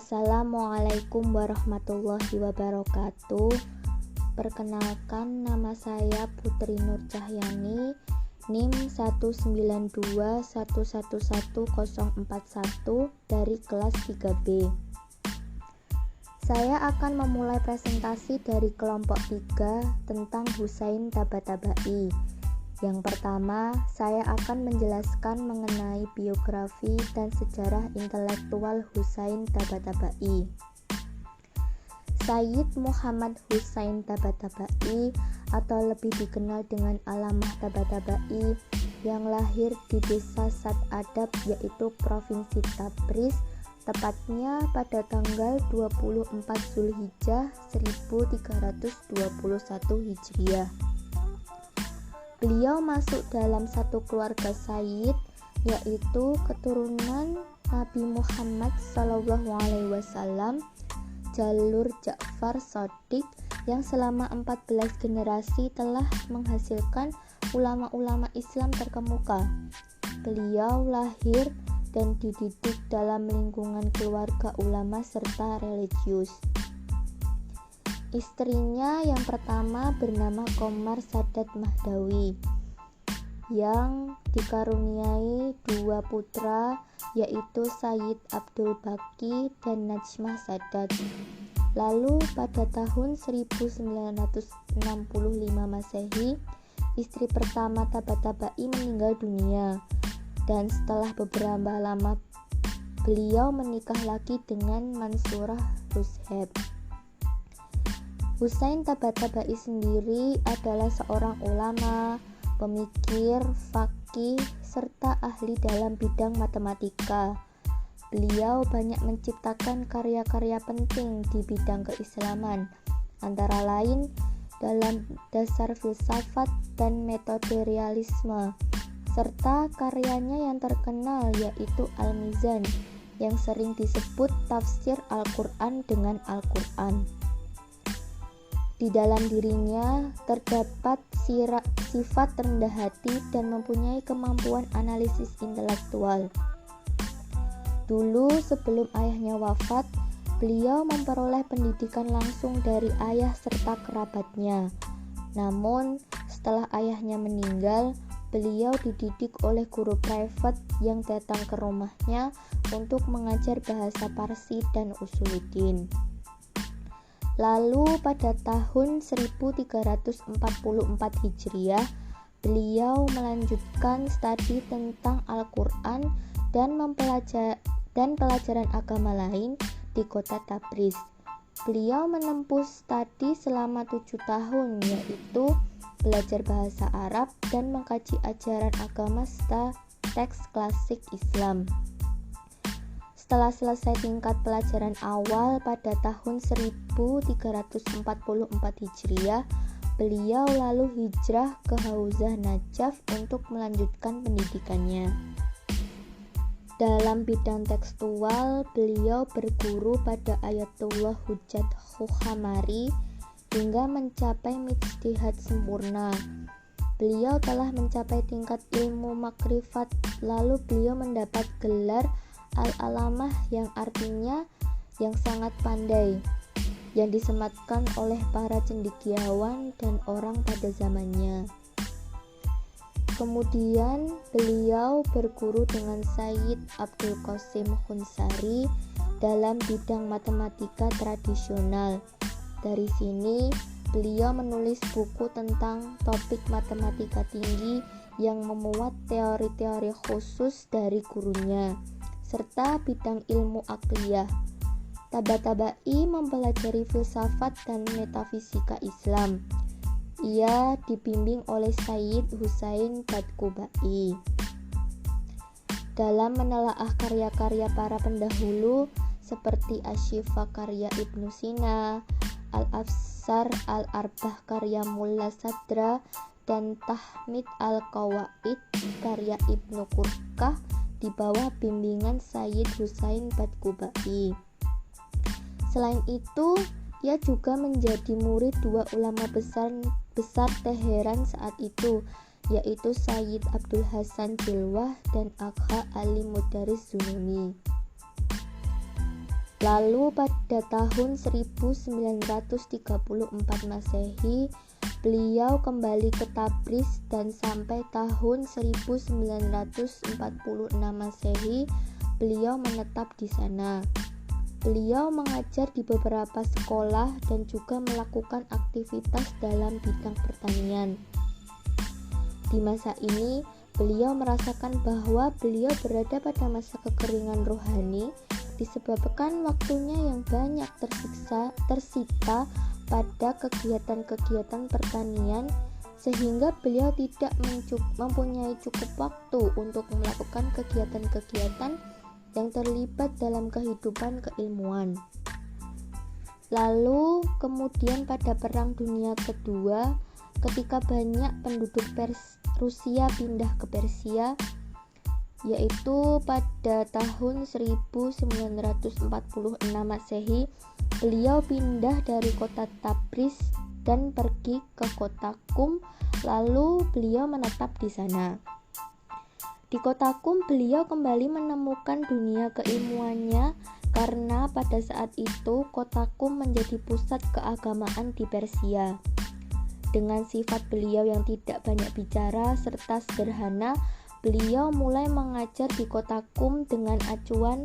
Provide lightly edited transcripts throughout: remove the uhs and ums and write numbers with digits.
Assalamualaikum warahmatullahi wabarakatuh. Perkenalkan, nama saya Putri Nur Cahyani, NIM 192111041 dari kelas 3B. Saya akan memulai presentasi dari kelompok 3 tentang Husain Tabatabai. Yang pertama, saya akan menjelaskan mengenai biografi dan sejarah intelektual Husain Tabatabai. Sayyid Muhammad Husain Tabatabai atau lebih dikenal dengan Alamah Tabatabai yang lahir di desa Sad Adab yaitu Provinsi Tabriz, tepatnya pada tanggal 24 Zulhijjah 1321 Hijriah. Beliau masuk dalam satu keluarga Sayyid, yaitu keturunan Nabi Muhammad SAW, jalur Ja'far Shadiq, yang selama 14 generasi telah menghasilkan ulama-ulama Islam terkemuka. Beliau lahir dan dididik dalam lingkungan keluarga ulama serta religius. Istrinya yang pertama bernama Qomar Sadat Mahdawi, yang dikaruniai 2 putra, yaitu Sayyid Abdul Baqi dan Najmah Sadat. Lalu pada tahun 1965 Masehi, istri pertama Tabatabai meninggal dunia, dan setelah beberapa lama beliau menikah lagi dengan Mansurah Rusheb. Husain Tabatabai sendiri adalah seorang ulama, pemikir, faqih, serta ahli dalam bidang matematika. Beliau banyak menciptakan karya-karya penting di bidang keislaman, antara lain dalam dasar filsafat dan metode realisme, serta karyanya yang terkenal yaitu Al-Mizan, yang sering disebut tafsir Al-Quran dengan Al-Quran. Di dalam dirinya terdapat sifat rendah hati dan mempunyai kemampuan analisis intelektual. Dulu sebelum ayahnya wafat, beliau memperoleh pendidikan langsung dari ayah serta kerabatnya. Namun, setelah ayahnya meninggal, beliau dididik oleh guru private yang datang ke rumahnya untuk mengajar bahasa Parsi dan Usuluddin. Lalu pada tahun 1344 Hijriah, beliau melanjutkan studi tentang Al-Quran dan pelajaran agama lain di kota Tabriz. Beliau menempuh studi selama 7 tahun, yaitu belajar bahasa Arab dan mengkaji ajaran agama serta teks klasik Islam. Setelah selesai tingkat pelajaran awal pada tahun 1344 Hijriah, beliau lalu hijrah ke Hauzah Najaf untuk melanjutkan pendidikannya. Dalam bidang tekstual, beliau berguru pada Ayatullah Hujjat Khuhamari hingga mencapai ijtihad sempurna. Beliau telah mencapai tingkat ilmu makrifat, lalu beliau mendapat gelar Al-Alamah yang artinya yang sangat pandai, yang disematkan oleh para cendekiawan dan orang pada zamannya. Kemudian beliau berguru dengan Sayyid Abdul Qasim Khunsari dalam bidang matematika tradisional. Dari sini beliau menulis buku tentang topik matematika tinggi yang memuat teori-teori khusus dari gurunya serta bidang ilmu akliyah. Tabatabai mempelajari filsafat dan metafisika Islam. Ia dibimbing oleh Sayyid Husain Badkubai. Dalam menelaah karya-karya para pendahulu seperti Asy-Syifa karya Ibnu Sina, Al-Afsar Al-Arbah karya Mulla Sadra, dan Tahmid Al-Qawaid karya Ibnu Qurqah di bawah bimbingan Sayyid Husain Badkubai. Selain itu, ia juga menjadi murid 2 ulama besar Teheran saat itu, yaitu Sayyid Abdul Hasan Jilwah dan Agha Ali Mudaris Zununi. Lalu pada tahun 1934 Masehi, beliau kembali ke Tabriz dan sampai tahun 1946 Masehi, beliau menetap di sana. Beliau mengajar di beberapa sekolah dan juga melakukan aktivitas dalam bidang pertanian. Di masa ini, beliau merasakan bahwa beliau berada pada masa kekeringan rohani disebabkan waktunya yang banyak tersita pada kegiatan-kegiatan pertanian, sehingga beliau tidak mempunyai cukup waktu untuk melakukan kegiatan-kegiatan yang terlibat dalam kehidupan keilmuan. Lalu kemudian pada Perang Dunia Kedua, ketika banyak penduduk Rusia pindah ke Persia, yaitu pada tahun 1946 Masehi, beliau pindah dari kota Tabriz dan pergi ke kota Qum, lalu beliau menetap di sana. Di kota Qum, beliau kembali menemukan dunia keilmuannya karena pada saat itu kota Qum menjadi pusat keagamaan di Persia. Dengan sifat beliau yang tidak banyak bicara serta sederhana, beliau mulai mengajar di kota Qum dengan acuan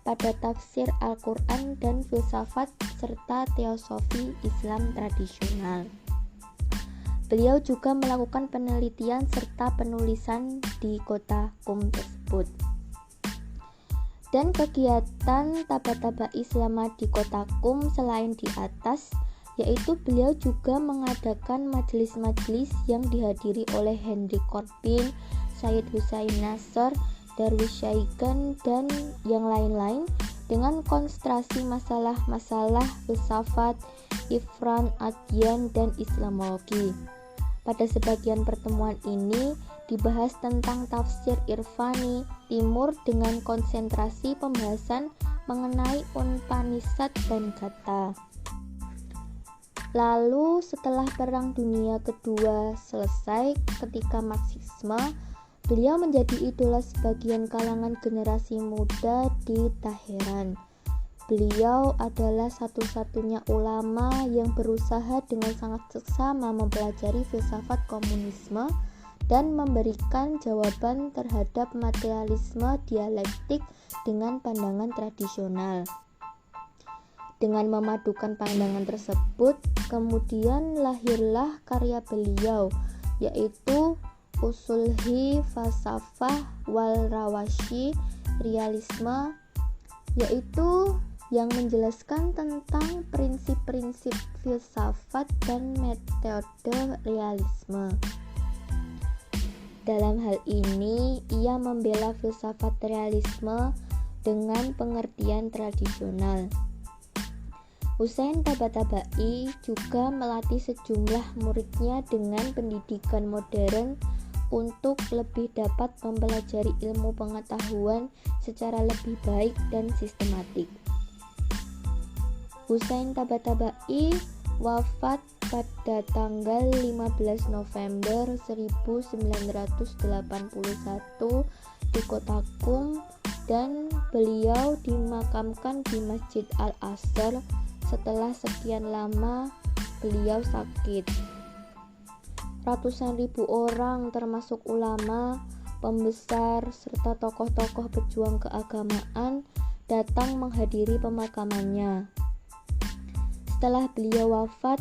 pada tafsir Al-Quran dan filsafat serta teosofi Islam tradisional. Beliau juga melakukan penelitian serta penulisan di kota Qum tersebut. Dan kegiatan tabat-tabai selama di kota Qum selain di atas, yaitu beliau juga mengadakan majelis-majelis yang dihadiri oleh Henry Corbin, Sayyid Hussein Nasr, Darwish Shaigan, dan yang lain-lain dengan konsentrasi masalah-masalah filsafat, Ifran, Adyan, dan Islamologi. Pada sebagian pertemuan ini dibahas tentang tafsir Irfani Timur dengan konsentrasi pembahasan mengenai Upanishad dan Gatha. Lalu setelah Perang Dunia Kedua selesai, ketika Marxisme, beliau menjadi idola sebagian kalangan generasi muda di Teheran. Beliau adalah satu-satunya ulama yang berusaha dengan sangat seksama mempelajari filsafat komunisme dan memberikan jawaban terhadap materialisme dialektik dengan pandangan tradisional. Dengan memadukan pandangan tersebut, kemudian lahirlah karya beliau, yaitu Usulhi Falsafah wal Rawashi Realisme, yaitu yang menjelaskan tentang prinsip-prinsip filsafat dan metode realisme. Dalam hal ini, ia membela filsafat realisme dengan pengertian tradisional. Hussein Tabatabai juga melatih sejumlah muridnya dengan pendidikan modern untuk lebih dapat mempelajari ilmu pengetahuan secara lebih baik dan sistematik. Hussein Tabatabai wafat pada tanggal 15 November 1981 di kota Qum, dan beliau dimakamkan di Masjid Al-Azhar setelah sekian lama beliau sakit. Ratusan ribu orang termasuk ulama, pembesar, serta tokoh-tokoh pejuang keagamaan datang menghadiri pemakamannya. Setelah beliau wafat,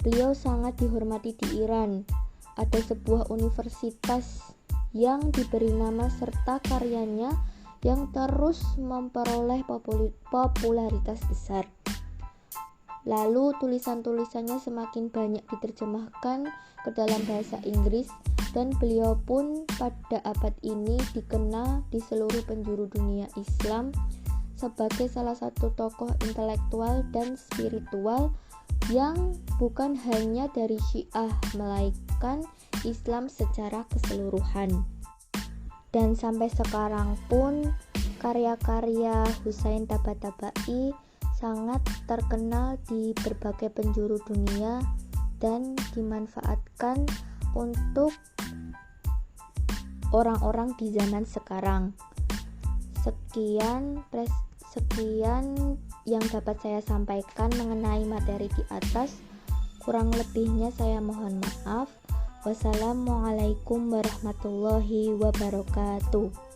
beliau sangat dihormati di Iran. Ada sebuah universitas yang diberi nama serta karyanya yang terus memperoleh popularitas besar. Lalu tulisan-tulisannya semakin banyak diterjemahkan ke dalam bahasa Inggris, dan beliau pun pada abad ini dikenal di seluruh penjuru dunia Islam sebagai salah satu tokoh intelektual dan spiritual yang bukan hanya dari Syiah melainkan Islam secara keseluruhan. Dan sampai sekarang pun karya-karya Hussein Tabatabai sangat terkenal di berbagai penjuru dunia dan dimanfaatkan untuk orang-orang di zaman sekarang. Sekian yang dapat saya sampaikan mengenai materi di atas. Kurang lebihnya saya mohon maaf. Wassalamualaikum warahmatullahi wabarakatuh.